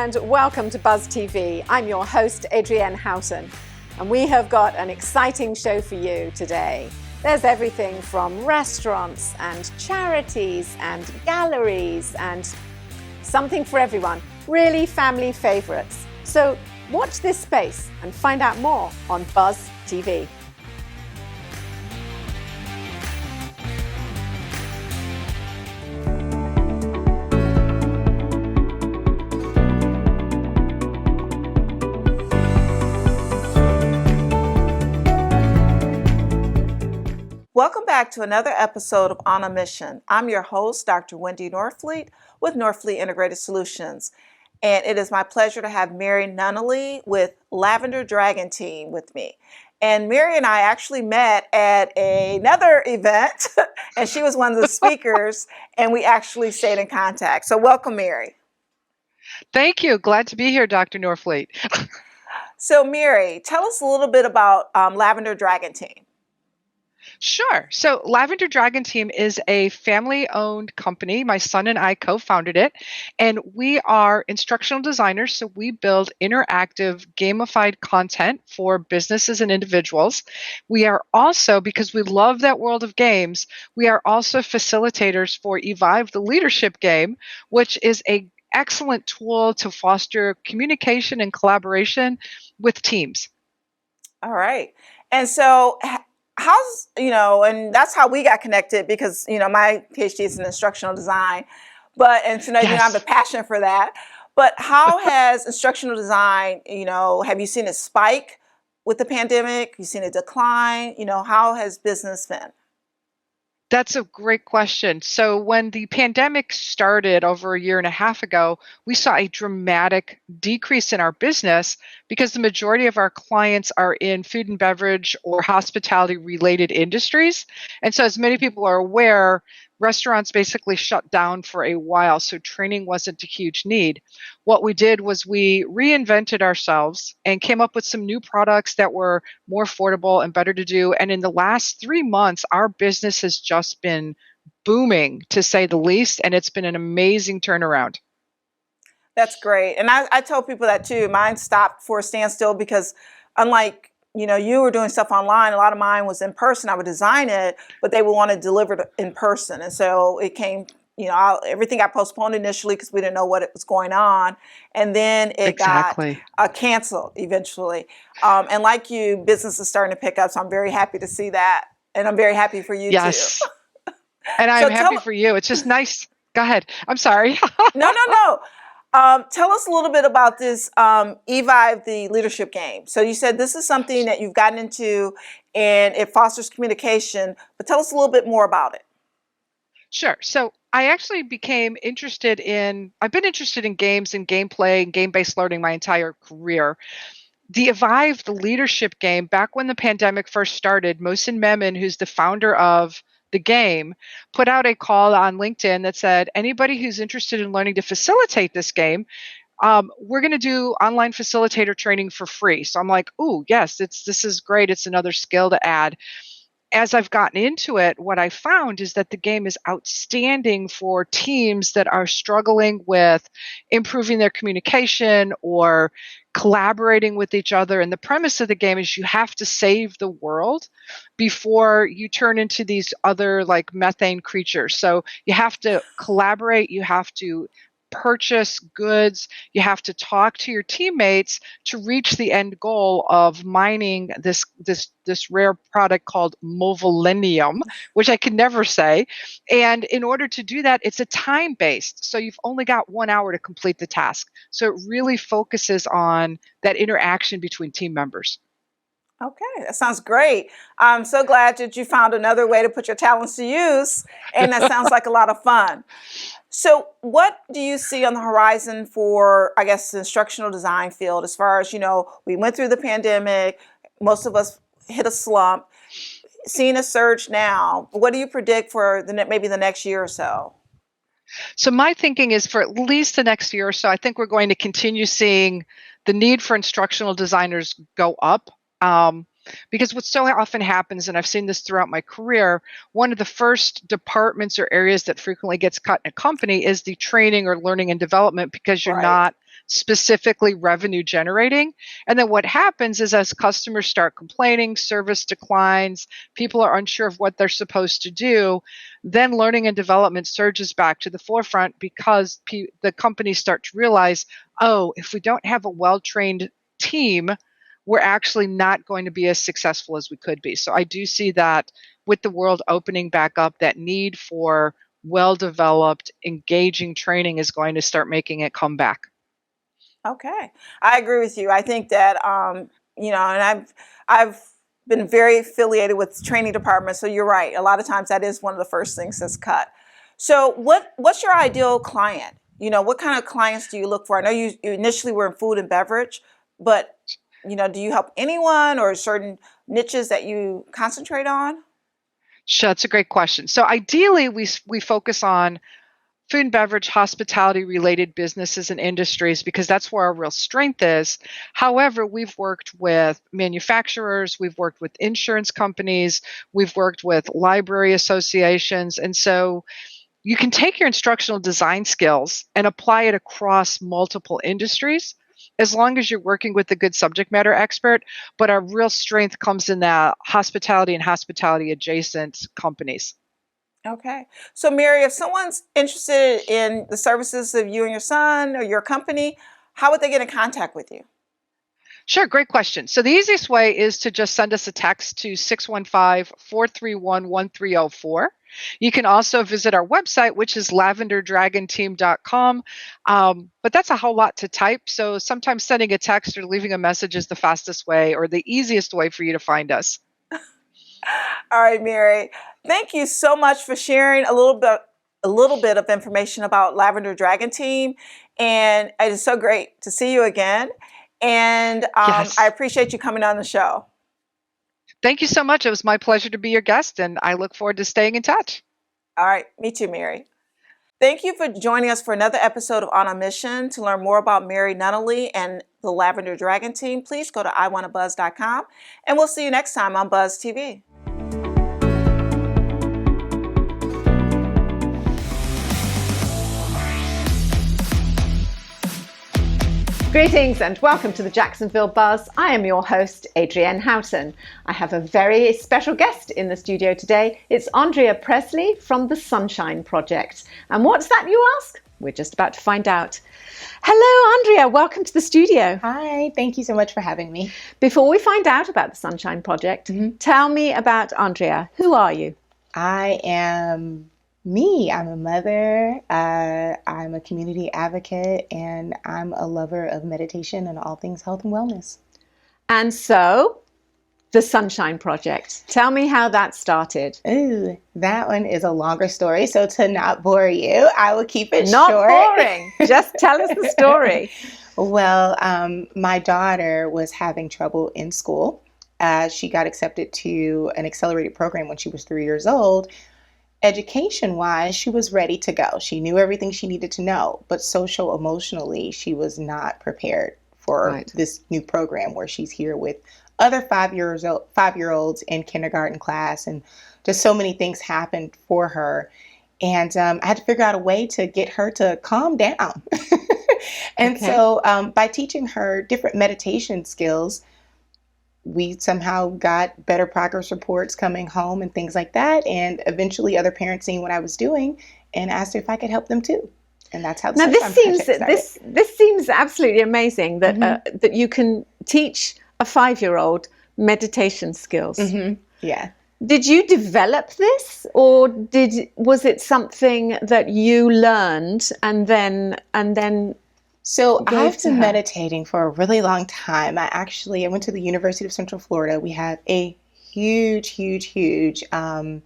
and welcome to Buzz TV. I'm your host, Adrienne Houghton, and we have got an exciting show for you today. There's everything from restaurants and charities and galleries and something for everyone, really family favorites. So watch this space and find out more on Buzz TV. Welcome back to another episode of On a Mission. I'm your host, Dr. Wendy Norfleet with Norfleet Integrated Solutions. And it is my pleasure to have Mary Nunnally with Lavender Dragon Team with me. And Mary and I actually met at another event, and she was one of the speakers, and we actually stayed in contact. So welcome, Mary. Thank you. Glad to be here, Dr. Norfleet. So Mary, tell us a little bit about Lavender Dragon Team. Sure. So Lavender Dragon Team is a family-owned company. My son and I co-founded it, and we are instructional designers. So we build interactive, gamified content for businesses and individuals. We are also, because we love that world of games, we are also facilitators for Evive, the leadership game, which is an excellent tool to foster communication and collaboration with teams. All right. And so and that's how we got connected because, my PhD is in instructional design, and so now I have a passion for that. But how has instructional design, have you seen it spike with the pandemic? You've seen it decline? How has business been? That's a great question. So when the pandemic started over a year and a half ago, we saw a dramatic decrease in our business because the majority of our clients are in food and beverage or hospitality related industries. And so as many people are aware, restaurants basically shut down for a while, so training wasn't a huge need. What we did was we reinvented ourselves and came up with some new products that were more affordable and better to do. And in the last 3 months, our business has just been booming, to say the least, and it's been an amazing turnaround. That's great. And I tell people that too. Mine stopped for a standstill because unlike you were doing stuff online. A lot of mine was in person. I would design it, but they would want to deliver it in person. And so it came, everything got postponed initially because we didn't know what was going on. And then it got canceled eventually. And like you, business is starting to pick up. So I'm very happy to see that. And I'm very happy for you too. And I'm happy for you. It's just nice. Go ahead. I'm sorry. No. Tell us a little bit about this Evive, the leadership game. So you said this is something that you've gotten into and it fosters communication, but tell us a little bit more about it. Sure. So I actually I've been interested in games and gameplay and game-based learning my entire career. The Evive, the leadership game, back when the pandemic first started, Mohsin Memon, who's the founder of the game, put out a call on LinkedIn that said, anybody who's interested in learning to facilitate this game, we're going to do online facilitator training for free. So I'm like, oh, yes, this is great. It's another skill to add. As I've gotten into it, what I found is that the game is outstanding for teams that are struggling with improving their communication or collaborating with each other. And the premise of the game is you have to save the world before you turn into these other like methane creatures. So you have to collaborate, you have to purchase goods, you have to talk to your teammates to reach the end goal of mining this rare product called Movalenium, which I can never say. And in order to do that, it's a time-based. So you've only got 1 hour to complete the task. So it really focuses on that interaction between team members. Okay, that sounds great. I'm so glad that you found another way to put your talents to use, and that sounds like a lot of fun. So what do you see on the horizon for, I guess, the instructional design field as far as, we went through the pandemic, most of us hit a slump, seeing a surge now. What do you predict for maybe the next year or so? So my thinking is for at least the next year or so, I think we're going to continue seeing the need for instructional designers go up. Because what so often happens, and I've seen this throughout my career, one of the first departments or areas that frequently gets cut in a company is the training or learning and development, because you're not specifically revenue generating. And then what happens is as customers start complaining, service declines, people are unsure of what they're supposed to do, then learning and development surges back to the forefront because the companies start to realize, oh, if we don't have a well-trained team, we're actually not going to be as successful as we could be. So I do see that with the world opening back up, that need for well-developed, engaging training is going to start making it come back. Okay, I agree with you. I think that and I've been very affiliated with training departments. So you're right. A lot of times that is one of the first things that's cut. So what's your ideal client? What kind of clients do you look for? I know you initially were in food and beverage, but do you help anyone or certain niches that you concentrate on? Sure, that's a great question. So ideally, we focus on food and beverage, hospitality related businesses and industries because that's where our real strength is. However, we've worked with manufacturers, we've worked with insurance companies, we've worked with library associations. And so you can take your instructional design skills and apply it across multiple industries as long as you're working with a good subject matter expert. But our real strength comes in the hospitality and hospitality adjacent companies. Okay. So Mary, if someone's interested in the services of you and your son or your company, how would they get in contact with you? Sure, great question. So the easiest way is to just send us a text to 615-431-1304. You can also visit our website, which is lavenderdragonteam.com. But that's a whole lot to type. So sometimes sending a text or leaving a message is the fastest way or the easiest way for you to find us. All right, Mary. Thank you so much for sharing a little bit of information about Lavender Dragon Team. And it is so great to see you again. And Yes. I appreciate you coming on the show. Thank you so much. It was my pleasure to be your guest, and I look forward to staying in touch. All right. Me too, Mary. Thank you for joining us for another episode of On a Mission. To learn more about Mary Nunnally and the Lavender Dragon Team, please go to iwannabuzz.com. And we'll see you next time on Buzz TV. Greetings and welcome to the Jacksonville Buzz. I am your host, Adrienne Houghton. I have a very special guest in the studio today. It's Andrea Presley from the Sunshine Project. And what's that, you ask? We're just about to find out. Hello, Andrea. Welcome to the studio. Hi. Thank you so much for having me. Before we find out about the Sunshine Project, tell me about Andrea. Who are you? I am me. I'm a mother. I'm a community advocate, and I'm a lover of meditation and all things health and wellness. And so, the Sunshine Project. Tell me how that started. Ooh, that one is a longer story. So to not bore you, I will keep it Not short. boring. Just tell us the story. Well, my daughter was having trouble in school. She got accepted to an accelerated program when she was 3 years old. Education-wise, she was ready to go. She knew everything she needed to know, but social-emotionally, she was not prepared for this new program where she's here with other 5-year-olds in kindergarten class, and just so many things happened for her. And I had to figure out a way to get her to calm down. And so by teaching her different meditation skills, we somehow got better progress reports coming home and things like that. And eventually other parents seeing what I was doing and asked if I could help them too. And that's how the this seems absolutely amazing that that you can teach a 5-year-old meditation skills. Yeah. Did you develop this, or was it something that you learned and then So I've been her? meditating for a really long time. I went to the University of Central Florida. We have a huge gym,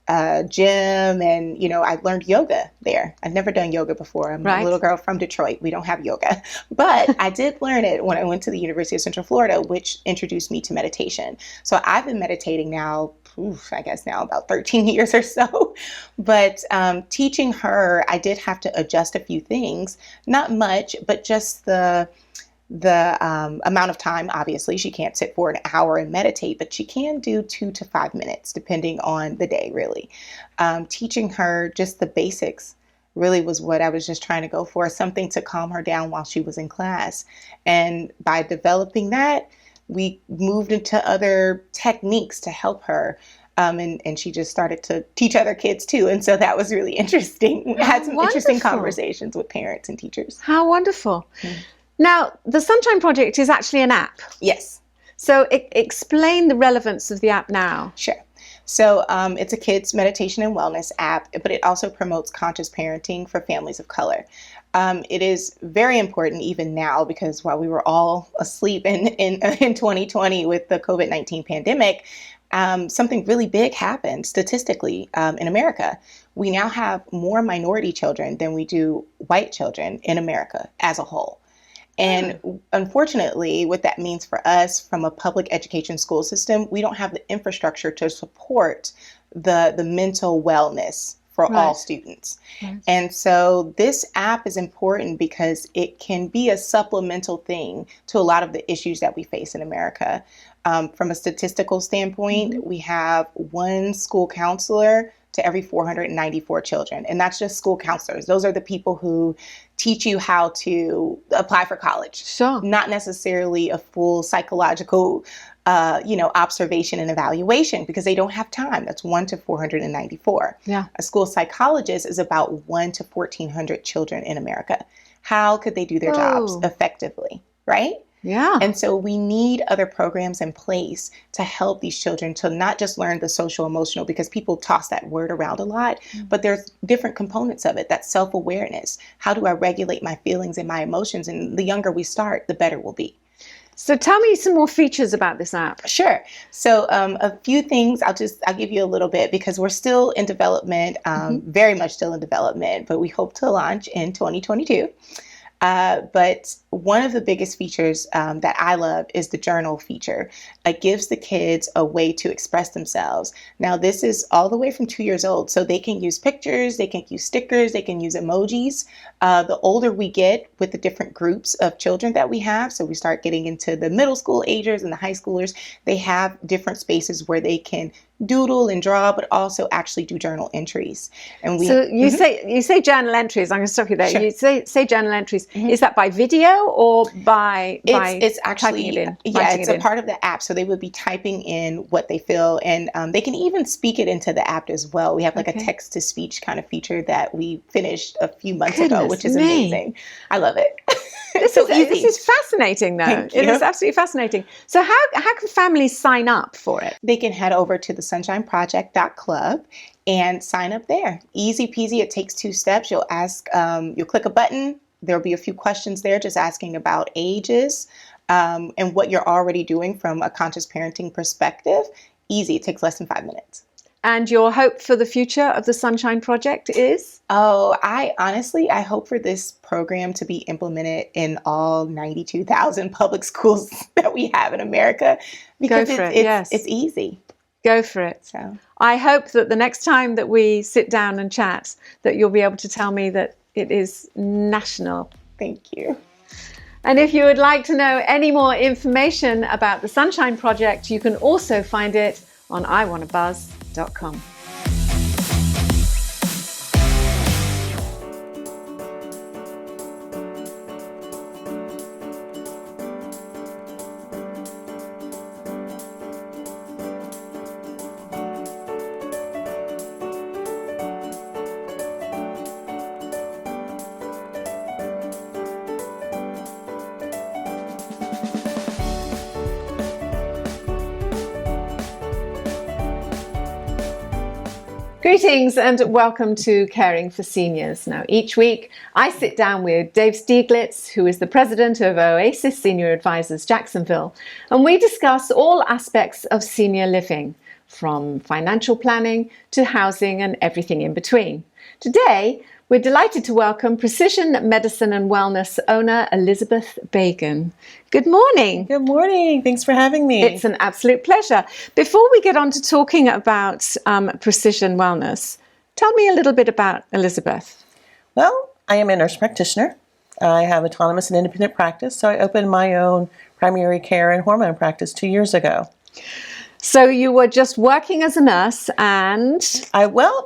and I learned yoga there. I'd never done yoga before. I'm a little girl from Detroit. We don't have yoga, but I did learn it when I went to the University of Central Florida, which introduced me to meditation. So I've been meditating now, I guess now about 13 years or so. But teaching her, I did have to adjust a few things, not much, but just the amount of time. Obviously she can't sit for an hour and meditate, but she can do 2 to 5 minutes depending on the day, really. Teaching her just the basics really was what I was just trying to go for, something to calm her down while she was in class. And by developing that, we moved into other techniques to help her. And she just started to teach other kids too. And so that was really interesting. We had some interesting conversations with parents and teachers. How wonderful. Now, the Sunshine Project is actually an app. Yes. So explain the relevance of the app now. Sure. So it's a kids meditation and wellness app, but it also promotes conscious parenting for families of color. It is very important even now because while we were all asleep in 2020 with the COVID-19 pandemic, something really big happened statistically in America. We now have more minority children than we do white children in America as a whole. And unfortunately, what that means for us from a public education school system, we don't have the infrastructure to support the mental wellness for all students. And so this app is important because it can be a supplemental thing to a lot of the issues that we face in America. From a statistical standpoint, we have one school counselor to every 494 children. And that's just school counselors. Those are the people who teach you how to apply for college. Sure. Not necessarily a full psychological observation and evaluation because they don't have time. That's 1 to 494. Yeah. A school psychologist is about 1 to 1,400 children in America. How could they do their jobs effectively, right? Yeah. And so we need other programs in place to help these children to not just learn the social emotional, because people toss that word around a lot, but there's different components of it. That's self-awareness. How do I regulate my feelings and my emotions? And the younger we start, the better we'll be. So tell me some more features about this app. Sure. So a few things, I'll give you a little bit because we're still in development, very much still in development, but we hope to launch in 2022. But one of the biggest features that I love is the journal feature. It gives the kids a way to express themselves. Now, this is all the way from 2 years old, so they can use pictures, they can use stickers, they can use emojis. The older we get with the different groups of children that we have, so we start getting into the middle school agers and the high schoolers, they have different spaces where they can doodle and draw, but also actually do journal entries. And we you say journal entries. I'm going to stop you there. Sure. You say journal entries. Is that by video or by it's actually typing it in? It's a part of the app. So they would be typing in what they feel, and they can even speak it into the app as well. We have like a text to speech kind of feature that we finished a few months ago, which is amazing. I love it. This is fascinating, though. Thank you. It is absolutely fascinating. So how can families sign up for it? They can head over to the sunshineproject.club and sign up there. Easy peasy. It takes 2 steps. You'll click a button. There'll be a few questions there just asking about ages and what you're already doing from a conscious parenting perspective. Easy. It takes less than 5 minutes. And your hope for the future of the Sunshine Project is? Oh, I hope for this program to be implemented in all 92,000 public schools that we have in America because it's easy. Go for it. So I hope that the next time that we sit down and chat, that you'll be able to tell me that it is national. Thank you. And if you would like to know any more information about the Sunshine Project, you can also find it on iwannabuzz.com. Greetings and welcome to Caring for Seniors. Now, each week I sit down with Dave Stieglitz, who is the president of Oasis Senior Advisors Jacksonville, and we discuss all aspects of senior living, from financial planning to housing and everything in between. Today, we're delighted to welcome Precision Medicine and Wellness owner Elizabeth Bagan. Good morning. Good morning. Thanks for having me. It's an absolute pleasure. Before we get on to talking about Precision Wellness, tell me a little bit about Elizabeth. Well, I am a nurse practitioner. I have autonomous and independent practice, so I opened my own primary care and hormone practice 2 years ago. So you were just working as a nurse and...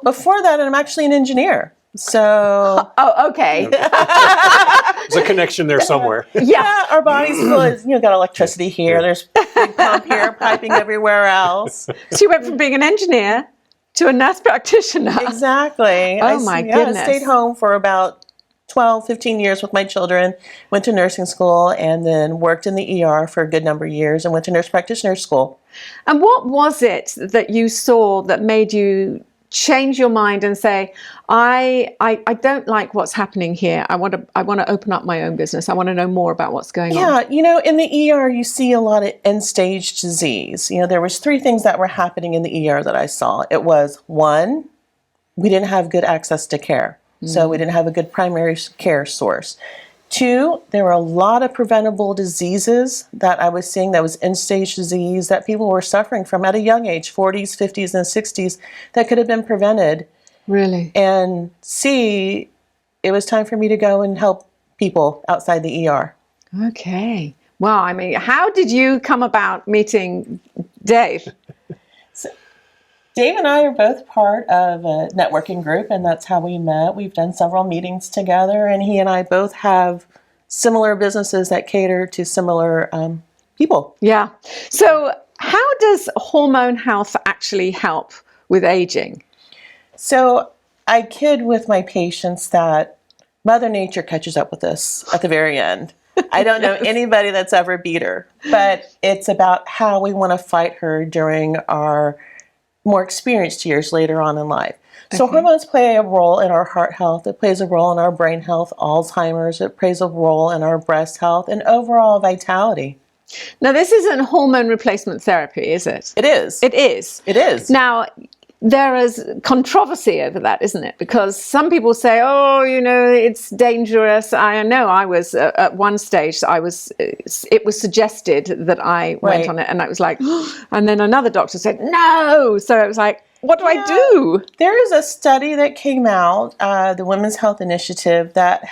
Before that, I'm actually an engineer. So Oh, okay. There's a connection there somewhere. yeah, our body's full of, got electricity here. There's big pump here, piping everywhere else. She went from being an engineer to a nurse practitioner. Exactly. Oh, my goodness. I stayed home for about 12, 15 years with my children, went to nursing school, and then worked in the ER for a good number of years and went to nurse practitioner school. And what was it that you saw that made you change your mind and say, I don't like what's happening here. I want to open up my own business. I want to know more about what's going on. Yeah, in the ER, you see a lot of end-stage disease. There was 3 things that were happening in the ER that I saw. It was, 1, we didn't have good access to care. So we didn't have a good primary care source. 2, there were a lot of preventable diseases that I was seeing that was end-stage disease that people were suffering from at a young age, 40s, 50s, and 60s, that could have been prevented. Really? And C, it was time for me to go and help people outside the ER. Okay. Well, I mean, how did you come about meeting Dave? Dave and I are both part of a networking group, and that's how we met. We've done several meetings together, and he and I both have similar businesses that cater to similar people. Yeah. So how does hormone health actually help with aging? So I kid with my patients that Mother Nature catches up with us at the very end. I don't know anybody that's ever beat her, but it's about how we want to fight her during our more experienced years later on in life. So hormones play a role in our heart health. It plays a role in our brain health, Alzheimer's. It plays a role in our breast health and overall vitality. Now, this isn't hormone replacement therapy, is it? It is. It is. It is. Now, there is controvery over that, isn't it? Because some people say, oh, it's dangerous. I know I was at one stage, it was suggested that I went on it, and I was like, and then another doctor said, no. So it was like, what do I do? There is a study that came out, the Women's Health Initiative, that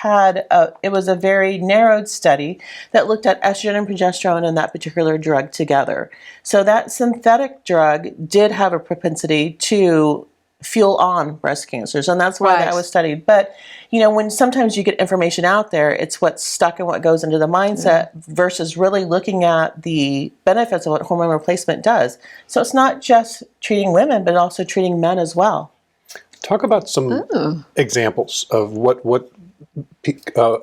it was a very narrowed study that looked at estrogen and progesterone and that particular drug together. So that synthetic drug did have a propensity to fuel on breast cancers, and that's why that was studied. But, when sometimes you get information out there, it's what's stuck and what goes into the mindset versus really looking at the benefits of what hormone replacement does. So it's not just treating women, but also treating men as well. Talk about some examples of what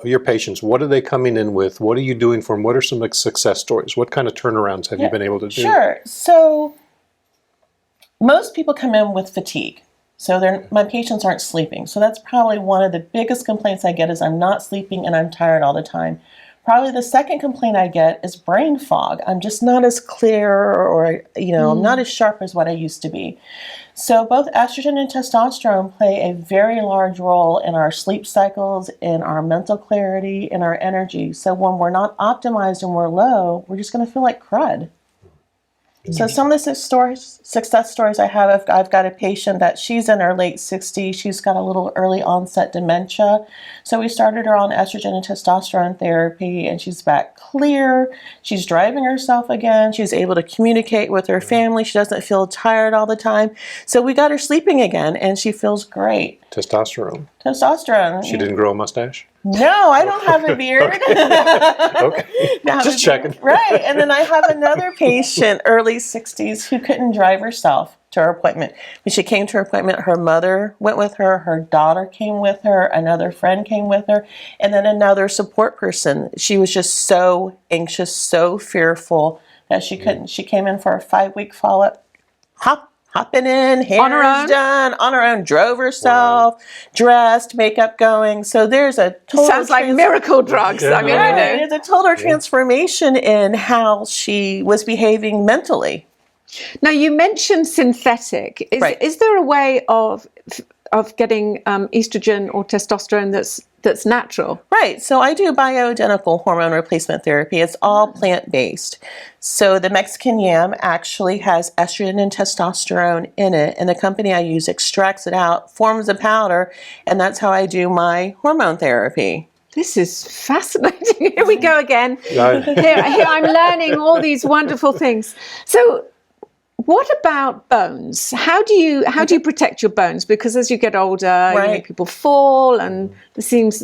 your patients, what are they coming in with? What are you doing for them? What are some success stories? What kind of turnarounds have you been able to do? Sure. So most people come in with fatigue. So my patients aren't sleeping. So that's probably one of the biggest complaints I get is I'm not sleeping and I'm tired all the time. Probably the second complaint I get is brain fog. I'm just not as clear or I'm not as sharp as what I used to be. So both estrogen and testosterone play a very large role in our sleep cycles, in our mental clarity, in our energy. So when we're not optimized and we're low, we're just going to feel like crud. So some of the success stories I have, I've got a patient that she's in her late 60s. She's got a little early onset dementia. So we started her on estrogen and testosterone therapy, and she's back clear. She's driving herself again. She's able to communicate with her family. She doesn't feel tired all the time. So we got her sleeping again, and she feels great. Testosterone. Testosterone. She didn't grow a mustache? No, I don't have a beard. Okay. Just checking. Right. And then I have another patient, early 60s, who couldn't drive herself to her appointment. When she came to her appointment, her mother went with her, her daughter came with her, another friend came with her, and then another support person. She was just so anxious, so fearful that she couldn't. She came in for a 5-week follow-up. Hopping in, hair done, on her own, drove herself, dressed, makeup going. So there's a total sounds like miracle drugs. Yeah, there's a total transformation in how she was behaving mentally. Now, you mentioned synthetic. Is there a way of getting estrogen or testosterone that's natural? Right. So I do bioidentical hormone replacement therapy. It's all plant-based. So the Mexican yam actually has estrogen and testosterone in it, and the company I use extracts it out, forms a powder, and that's how I do my hormone therapy. This is fascinating. Here we go again. Here I'm learning all these wonderful things. So what about bones? How do you protect your bones? Because as you get older, people fall, and it seems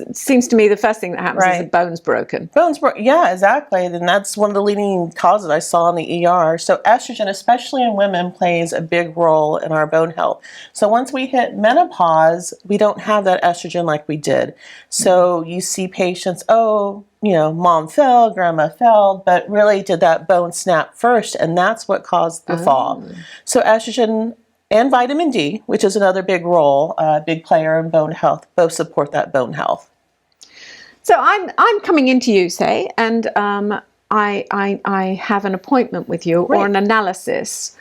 to me the first thing that happens is the bone's broken. Yeah, exactly. And that's one of the leading causes I saw in the ER. So estrogen, especially in women, plays a big role in our bone health. So once we hit menopause, we don't have that estrogen like we did. So you see patients, mom fell, grandma fell, but really did that bone snap first, and that's what caused the fall. So estrogen and vitamin D, which is another big role, big player in bone health, both support that bone health. So I'm coming into you, say, and I have an appointment with you or an analysis.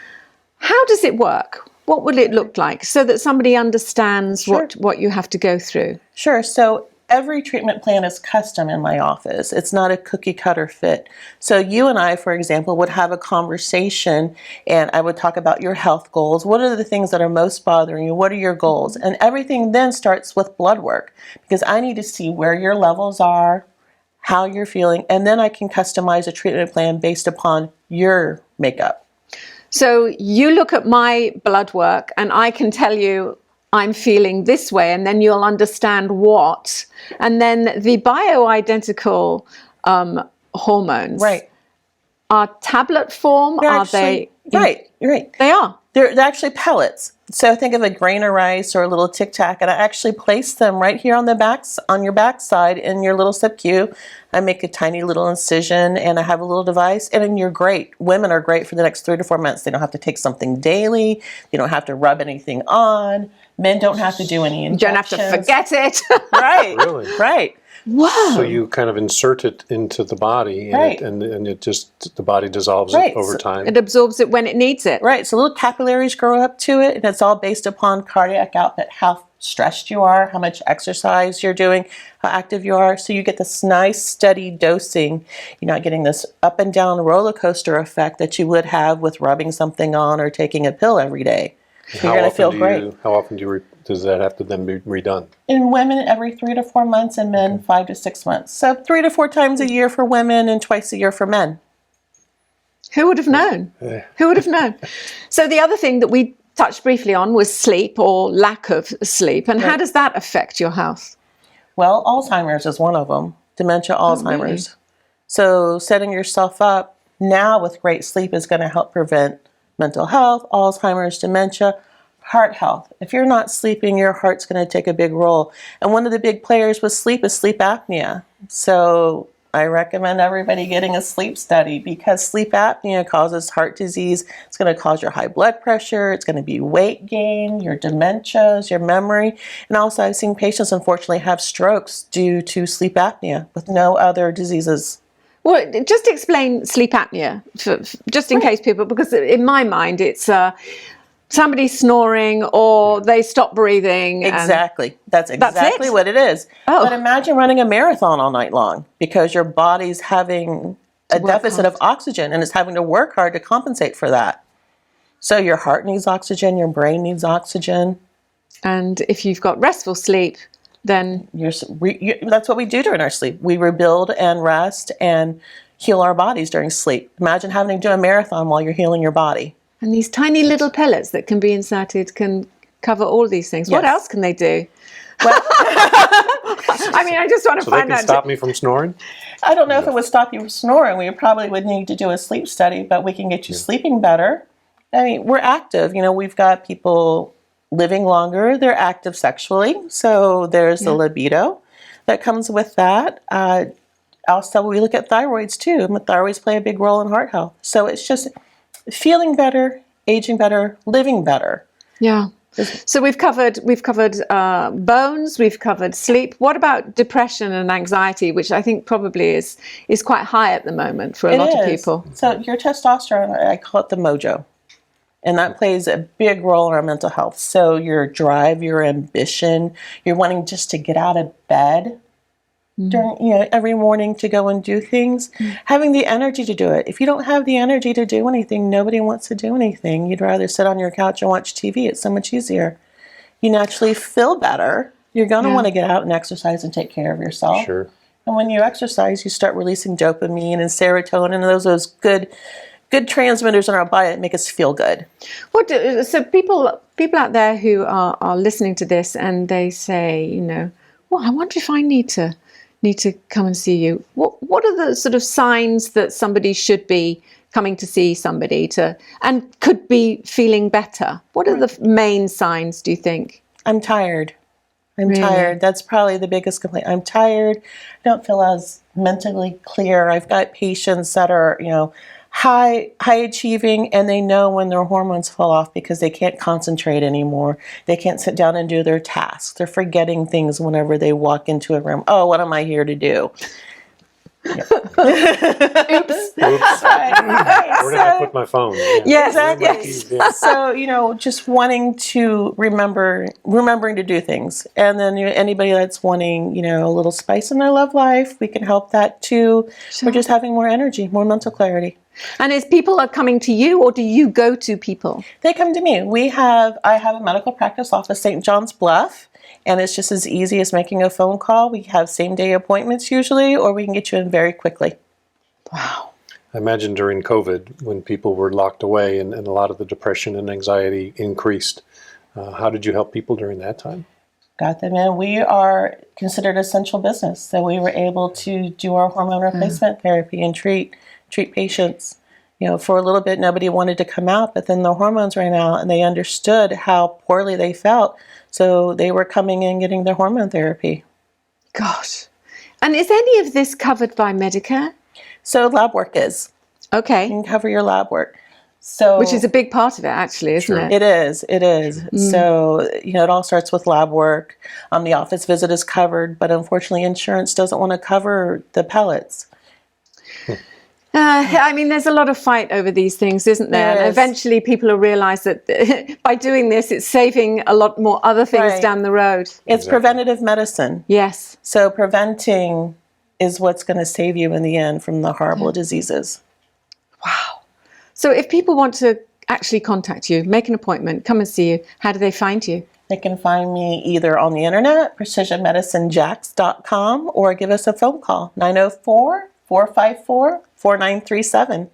How does it work? What will it look like so that somebody understands what you have to go through? Sure. So every treatment plan is custom in my office. It's not a cookie cutter fit. So you and I, for example, would have a conversation, and I would talk about your health goals. What are the things that are most bothering you? What are your goals? And everything then starts with blood work, because I need to see where your levels are, how you're feeling, and then I can customize a treatment plan based upon your makeup. So you look at my blood work and I can tell you I'm feeling this way, and then you'll understand what. And then the bioidentical hormones are tablet form. Are they? Right. They are. They're actually pellets. So think of a grain of rice or a little Tic Tac, and I actually place them right here on your backside in your little sub-Q. I make a tiny little incision, and I have a little device, and then you're great. Women are great for the next 3 to 4 months. They don't have to take something daily. You don't have to rub anything on. Men don't have to do any injections. You don't have to forget it. Right. Really? Right. Wow. So you kind of insert it into the body, and it just, the body dissolves it over time. It absorbs it when it needs it. Right. So little capillaries grow up to it, and it's all based upon cardiac output, how stressed you are, how much exercise you're doing, how active you are. So you get this nice steady dosing. You're not getting this up and down roller coaster effect that you would have with rubbing something on or taking a pill every day. So you're going to feel great. How often does that have to then be redone? In women, every 3 to 4 months, and men, 5 to 6 months. So 3 to 4 times a year for women and twice a year for men. Who would have known? Who would have known? So the other thing that we touched briefly on was sleep or lack of sleep. And how does that affect your health? Well, Alzheimer's is one of them. Dementia, Alzheimer's. Really? So setting yourself up now with great sleep is going to help prevent mental health, Alzheimer's, dementia, heart health. If you're not sleeping, your heart's going to take a big role. And one of the big players with sleep is sleep apnea. So I recommend everybody getting a sleep study, because sleep apnea causes heart disease. It's going to cause your high blood pressure. It's going to be weight gain, your dementias, your memory. And also I've seen patients unfortunately have strokes due to sleep apnea with no other diseases. Well, just explain sleep apnea, just in case people, because in my mind it's somebody snoring or they stop breathing. Exactly. That's exactly what it is. Oh. But imagine running a marathon all night long because your body's having a deficit of oxygen, and it's having to work hard to compensate for that. So your heart needs oxygen, your brain needs oxygen. And if you've got restful sleep, then that's what we do during our sleep. We rebuild and rest and heal our bodies during sleep. Imagine having to do a marathon while you're healing your body. And these tiny little pellets that can be inserted can cover all these things. Yes. What else can they do? Well, I mean, I just want to so find they out. can stop me from snoring? I don't know if it would stop you from snoring. We probably would need to do a sleep study, but we can get you sleeping better. I mean, we're active. We've got people living longer. They're active sexually. So there's the libido that comes with that. Also, we look at thyroids too. Thyroids play a big role in heart health. So it's just feeling better, aging better, living better. Yeah. So we've covered bones, we've covered sleep. What about depression and anxiety, which I think probably is quite high at the moment for a lot of people? So your testosterone, I call it the mojo. And that plays a big role in our mental health. So your drive, your ambition, you're wanting just to get out of bed during, every morning to go and do things, having the energy to do it. If you don't have the energy to do anything, nobody wants to do anything. You'd rather sit on your couch and watch TV. It's so much easier. You naturally feel better. You're going to want to get out and exercise and take care of yourself. Sure. And when you exercise, you start releasing dopamine and serotonin and those good good transmitters in our body that make us feel good. So people out there who are listening to this and they say, you know, well, I wonder if I need to come and see you. What are the sort of signs that somebody should be coming to see somebody and could be feeling better? What are the main signs, do you think? I'm tired. I'm Really? tired. That's probably the biggest complaint. I'm tired. I don't feel as mentally clear. I've got patients that are, you know, high achieving, and they know when their hormones fall off because they can't concentrate anymore. They can't sit down and do their tasks. They're forgetting things whenever they walk into a room. Oh, what am I here to do? Yeah. Oops. Right. Where did I put my phone? Yeah. Yes, Exactly. Where are my keys? Yeah. So, you know, just wanting to remembering to do things. And then anybody that's wanting, you know, a little spice in their love life, we can help that too. Sure. We're just having more energy, more mental clarity. And is people are coming to you, or do you go to people? They come to me. I have a medical practice office, St. John's Bluff, and it's just as easy as making a phone call. We have same-day appointments usually, or we can get you in very quickly. Wow. I imagine during COVID, when people were locked away and a lot of the depression and anxiety increased, how did you help people during that time? Got them in. We are considered essential business, so we were able to do our hormone replacement therapy and treat patients. You know, for a little bit, nobody wanted to come out, but then the hormones ran out and they understood how poorly they felt. So they were coming in getting their hormone therapy. Gosh. And is any of this covered by Medicare? So lab work is. Okay. You can cover your lab work. So Which is a big part of it, actually, isn't Sure. it? It is. So, you know, it all starts with lab work. The office visit is covered, but unfortunately insurance doesn't want to cover the pellets. I mean, there's a lot of fight over these things, isn't there? There And is. eventually people will realize that by doing this, it's saving a lot more other things Right. down the road. It's Exactly. preventative medicine. Yes. So preventing is what's going to save you in the end from the horrible diseases. Wow. So if people want to actually contact you, make an appointment, come and see you, how do they find you? They can find me either on the internet, precisionmedicinejax.com, or give us a phone call, 904-454-4937.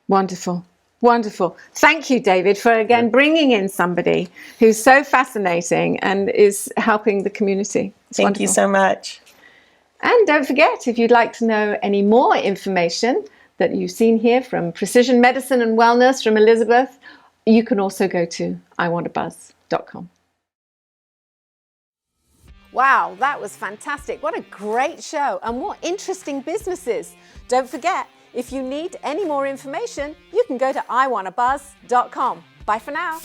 Wonderful. Wonderful. Thank you, David, for again bringing in somebody who's so fascinating and is helping the community. It's Thank you wonderful. so much. And don't forget, if you'd like to know any more information that you've seen here from Precision Medicine and Wellness from Elizabeth, you can also go to iwantabuzz.com. Wow, that was fantastic. What a great show and what interesting businesses. Don't forget, if you need any more information, you can go to iwantabuzz.com. Bye for now.